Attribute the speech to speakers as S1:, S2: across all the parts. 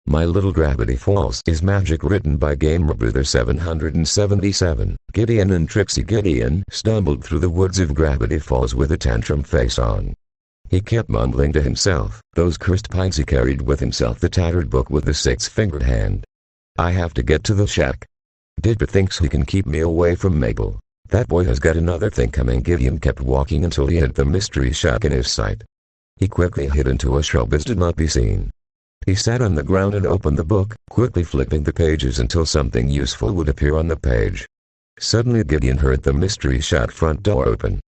S1: My Little Gravity Falls is magic, written by GamerBrother 777. Gideon and Trixie. Gideon stumbled through the woods of Gravity Falls with a tantrum face on. He kept mumbling to himself, those cursed pines. He carried with himself the tattered book with the six-fingered hand. I have to get to the shack. Dipper thinks he can keep me away from Mabel. That boy has got another thing coming. Gideon kept walking until he had the mystery shack in his sight. He quickly hid into a shrub as to not be seen. He sat on the ground and opened the book, quickly flipping the pages until something useful would appear on the page. Suddenly Gideon heard the mystery shack front door open.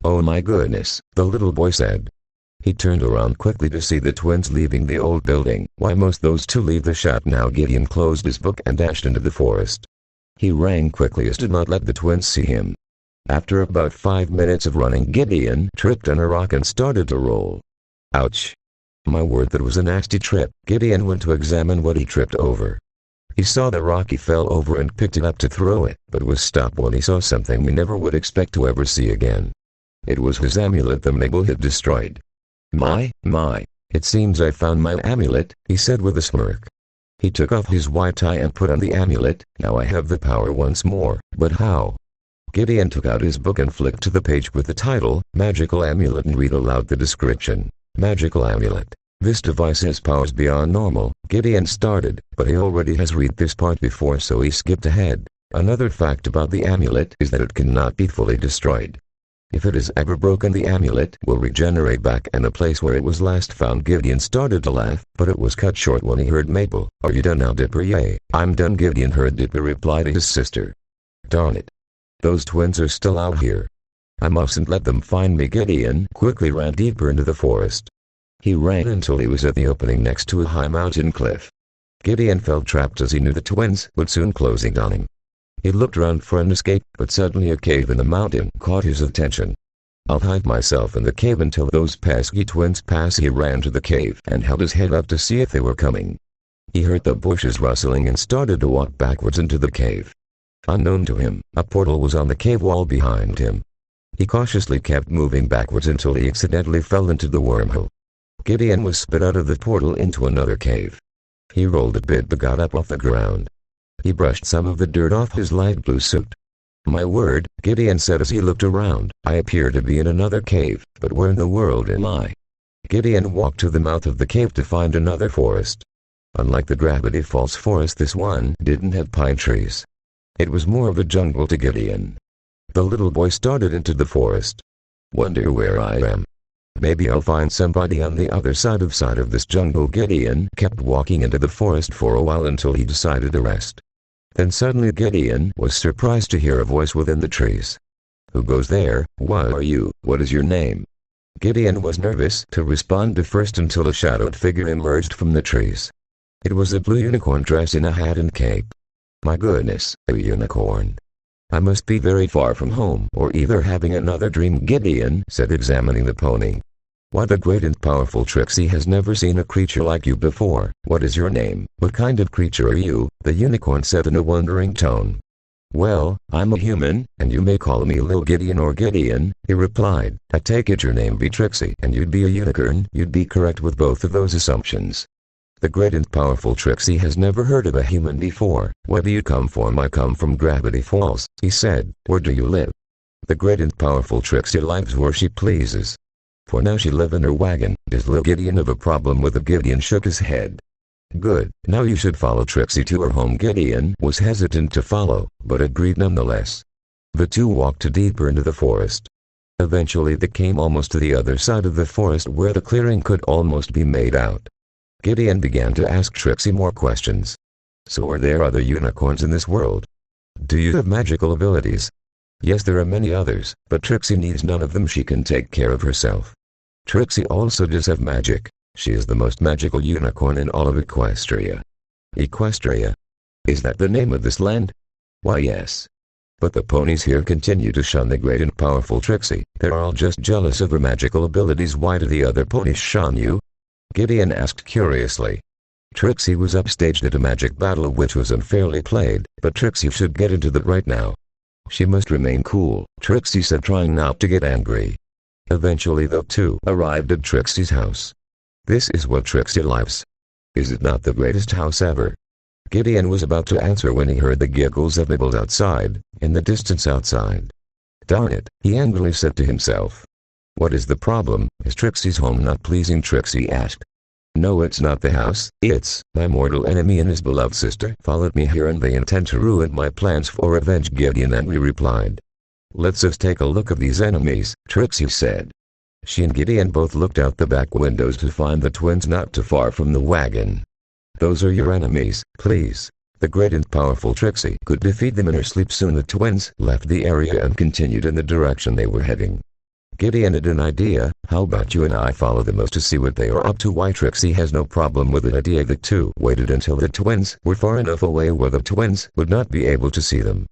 S1: "Oh my goodness," the little boy said. He turned around quickly to see the twins leaving the old building. Why must those two leave the shack now? Gideon closed his book and dashed into the forest. He ran quickly as to not let the twins see him. After about 5 minutes of running, Gideon tripped on a rock and started to roll. Ouch! My word, that was a nasty trip. Gideon went to examine what he tripped over. He saw the rock. He fell over and picked it up to throw it, but was stopped when he saw something we never would expect to ever see again. It was his amulet that Mabel had destroyed. My, it seems I found my amulet," he said with a smirk. He took off his white tie and put on the amulet. "Now I have the power once more, but how?" Gideon took out his book and flipped to the page with the title, Magical Amulet, and read aloud the description. Magical Amulet. This device has powers beyond normal. Gideon started, but he already has read this part before, so he skipped ahead. Another fact about the amulet is that it cannot be fully destroyed. If it is ever broken, the amulet will regenerate back in the place where it was last found. Gideon started to laugh, but it was cut short when he heard Mabel. "Are you done now, Dipper?" "Yay, I'm done," Gideon heard Dipper reply to his sister. "Darn it. Those twins are still out here. I mustn't let them find me." Gideon quickly ran deeper into the forest. He ran until he was at the opening next to a high mountain cliff. Gideon felt trapped as he knew the twins would soon close in on him. He looked around for an escape, but suddenly a cave in the mountain caught his attention. "I'll hide myself in the cave until those pesky twins pass." He ran to the cave and held his head up to see if they were coming. He heard the bushes rustling and started to walk backwards into the cave. Unknown to him, a portal was on the cave wall behind him. He cautiously kept moving backwards until he accidentally fell into the wormhole. Gideon was spit out of the portal into another cave. He rolled a bit but got up off the ground. He brushed some of the dirt off his light blue suit. "My word," Gideon said as he looked around, "I appear to be in another cave, but where in the world am I?" Gideon walked to the mouth of the cave to find another forest. Unlike the Gravity Falls forest, this one didn't have pine trees. It was more of a jungle to Gideon. The little boy started into the forest. "Wonder where I am. Maybe I'll find somebody on the other side of this jungle." Gideon kept walking into the forest for a while until he decided to rest. Then suddenly Gideon was surprised to hear a voice within the trees. "Who goes there? What are you? What is your name?" Gideon was nervous to respond to first until a shadowed figure emerged from the trees. It was a blue unicorn dressed in a hat and cape. "My goodness, a unicorn. I must be very far from home, or either having another dream," Gideon said, examining the pony. "What a great and powerful Trixie has never seen a creature like you before. What is your name? What kind of creature are you?" the unicorn said in a wondering tone. "Well, I'm a human, and you may call me Lil Gideon or Gideon," he replied. "I take it your name be Trixie and you'd be a unicorn." "You'd be correct with both of those assumptions. The great and powerful Trixie has never heard of a human before." "Where do you come from?" "I come from Gravity Falls," he said. "Where do you live?" The great and powerful Trixie lives where she pleases. For now she lives in her wagon. "Does Lil Gideon have a problem with it?" Gideon shook his head. "Good, now you should follow Trixie to her home." Gideon was hesitant to follow, but agreed nonetheless. The two walked deeper into the forest. Eventually they came almost to the other side of the forest where the clearing could almost be made out. Gideon began to ask Trixie more questions. "So are there other unicorns in this world? Do you have magical abilities?" "Yes, there are many others, but Trixie needs none of them. She can take care of herself." "Trixie also does have magic. She is the most magical unicorn in all of Equestria." "Equestria? Is that the name of this land?" "Why, yes. But the ponies here continue to shun the great and powerful Trixie. They're all just jealous of her magical abilities." "Why do the other ponies shun you?" Gideon asked curiously. Trixie was upstaged at a magic battle which was unfairly played, but Trixie should get into that right now. She must remain cool, Trixie said, trying not to get angry. Eventually the two arrived at Trixie's house. This is where Trixie lives. Is it not the greatest house ever? Gideon was about to answer when he heard the giggles of Mabel outside, in the distance outside. Darn it, he angrily said to himself. What is the problem? Is Trixie's home not pleasing? Trixie asked. No, it's not the house, it's my mortal enemy and his beloved sister followed me here and they intend to ruin my plans for revenge. Gideon angrily replied. Let's just take a look at these enemies, Trixie said. She and Gideon both looked out the back windows to find the twins not too far from the wagon. Those are your enemies, please. The great and powerful Trixie could defeat them in her sleep. Soon the twins left the area and continued in the direction they were heading. Gideon had an idea. How about you and I follow them to see what they are up to? Why? Trixie has no problem with the idea. The two waited until the twins were far enough away where the twins would not be able to see them.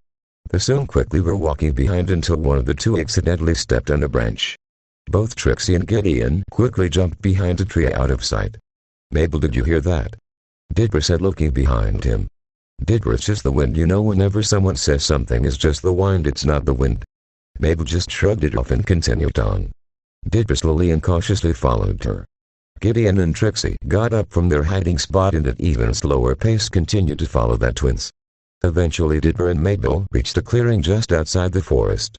S1: They soon quickly were walking behind until one of the two accidentally stepped on a branch. Both Trixie and Gideon quickly jumped behind a tree out of sight. Mabel, did you hear that? Didra said, looking behind him. Didra, it's just the wind. You know, whenever someone says something is just the wind, it's not the wind. Mabel just shrugged it off and continued on. Didra slowly and cautiously followed her. Gideon and Trixie got up from their hiding spot and at even slower pace continued to follow the twins. Eventually Didra and Mabel reached a clearing just outside the forest.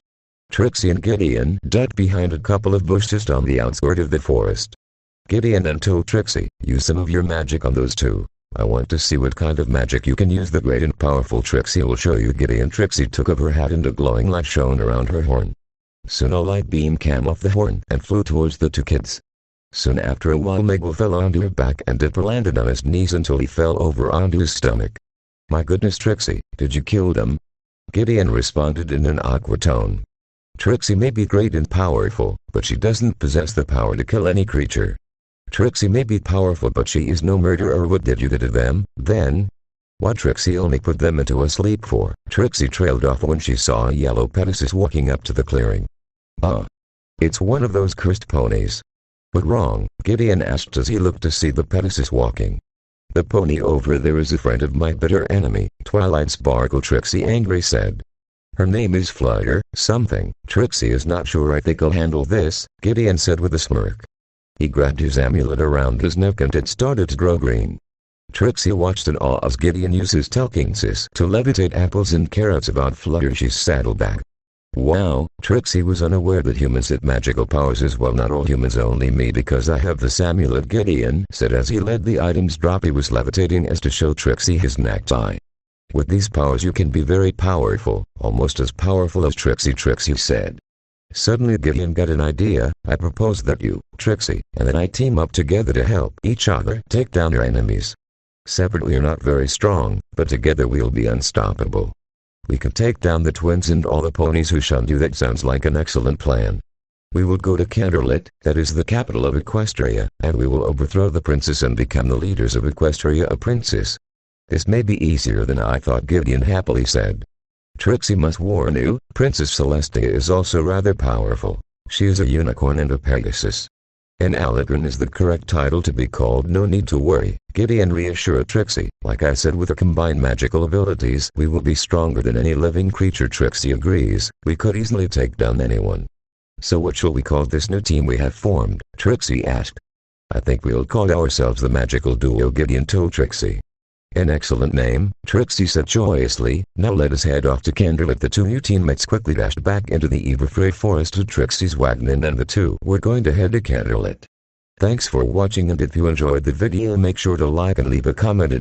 S1: Trixie and Gideon ducked behind a couple of bushes on the outskirts of the forest. Gideon then told Trixie, use some of your magic on those two. I want to see what kind of magic you can use. The great and powerful Trixie will show you. Gideon. Trixie took off her hat and a glowing light shone around her horn. Soon a light beam came off the horn and flew towards the two kids. Soon after a while Mabel fell onto her back and Didra landed on his knees until he fell over onto his stomach. My goodness, Trixie, did you kill them? Gideon responded in an awkward tone. Trixie may be great and powerful, but she doesn't possess the power to kill any creature. Trixie may be powerful, but she is no murderer. What did you do to them, then? What? Trixie only put them into a sleep for. Trixie trailed off when she saw a yellow Pegasus walking up to the clearing. Ah. It's one of those cursed ponies. What wrong? Gideon asked as he looked to see the Pegasus walking. The pony over there is a friend of my bitter enemy, Twilight Sparkle. Trixie angrily said. Her name is Flutter something. Trixie is not sure. I think I'll handle this, Gideon said with a smirk. He grabbed his amulet around his neck and it started to grow green. Trixie watched in awe as Gideon used his telekinesis to levitate apples and carrots about Fluttershy's saddleback. Wow, Trixie was unaware that humans had magical powers as well. Not all humans, only me, because I have this amulet, Gideon said as he let the items drop. He was levitating as to show Trixie his necktie. With these powers you can be very powerful, almost as powerful as Trixie said. Suddenly Gideon got an idea. I propose that you, Trixie, and then I team up together to help each other take down your enemies. Separately you're not very strong, but together we'll be unstoppable. We can take down the twins and all the ponies who shunned you. That sounds like an excellent plan. We will go to Canterlot, that is the capital of Equestria, and we will overthrow the princess and become the leaders of Equestria. A princess? This may be easier than I thought, Gideon happily said. Trixie must warn you, Princess Celestia is also rather powerful. She is a unicorn and a Pegasus. An Allegron is the correct title to be called. No need to worry, Gideon reassured Trixie. Like I said, with her combined magical abilities, we will be stronger than any living creature. Trixie agrees. We could easily take down anyone. So what shall we call this new team we have formed? Trixie asked. I think we'll call ourselves the Magical Duo, Gideon told Trixie. An excellent name, Trixie said joyously. Now let us head off to Canterlot. The two new teammates quickly dashed back into the Everfree forest to Trixie's wagon and then the two were going to head to Canterlot. Thanks for watching, and if you enjoyed the video make sure to like and leave a comment.